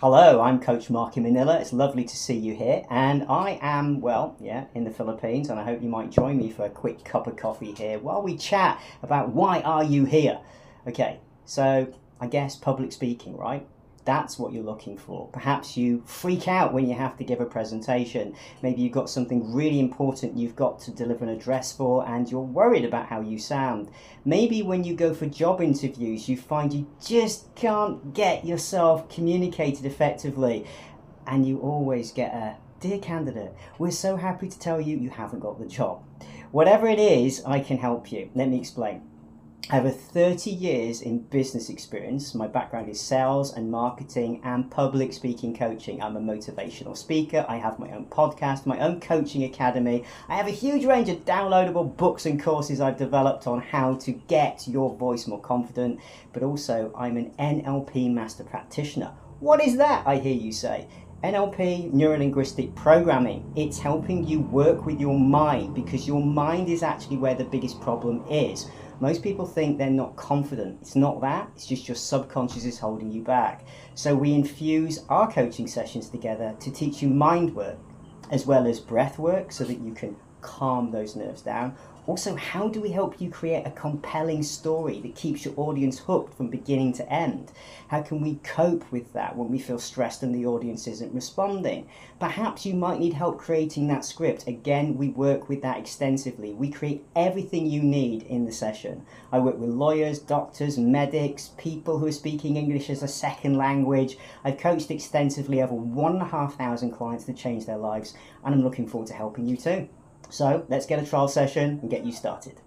Hello, I'm Coach Mark in Manila. It's lovely to see you here. And I am, well, yeah, in the Philippines. And I hope you might join me for a quick cup of coffee here while we chat about why are you here? Okay, so I guess public speaking, right? That's what you're looking for. Perhaps you freak out when you have to give a presentation. Maybe you've got something really important you've got to deliver an address for and you're worried about how you sound. Maybe when you go for job interviews, you find you just can't get yourself communicated effectively and you always get a "Dear candidate, we're so happy to tell you you haven't got the job." Whatever it is, I can help you. Let me explain. I have 30 years in business experience. My background is sales and marketing and public speaking coaching. I'm a motivational speaker. I have my own podcast, my own coaching academy. I have a huge range of downloadable books and courses I've developed on how to get your voice more confident. But also, I'm an NLP master practitioner. What is that, I hear you say? NLP, neuro-linguistic programming. It's helping you work with your mind because your mind is actually where the biggest problem is. Most people think they're not confident. It's not that, it's just your subconscious is holding you back. So we infuse our coaching sessions together to teach you mind work as well as breath work so that you can calm those nerves down. Also, how do we help you create a compelling story that keeps your audience hooked from beginning to end? How can we cope with that when we feel stressed and the audience isn't responding? Perhaps you might need help creating that script. Again, we work with that extensively. We create everything you need in the session. I work with lawyers, doctors, medics, people who are speaking English as a second language. I've coached extensively over 1,500 clients to change their lives, and I'm looking forward to helping you too. So let's get a trial session and get you started.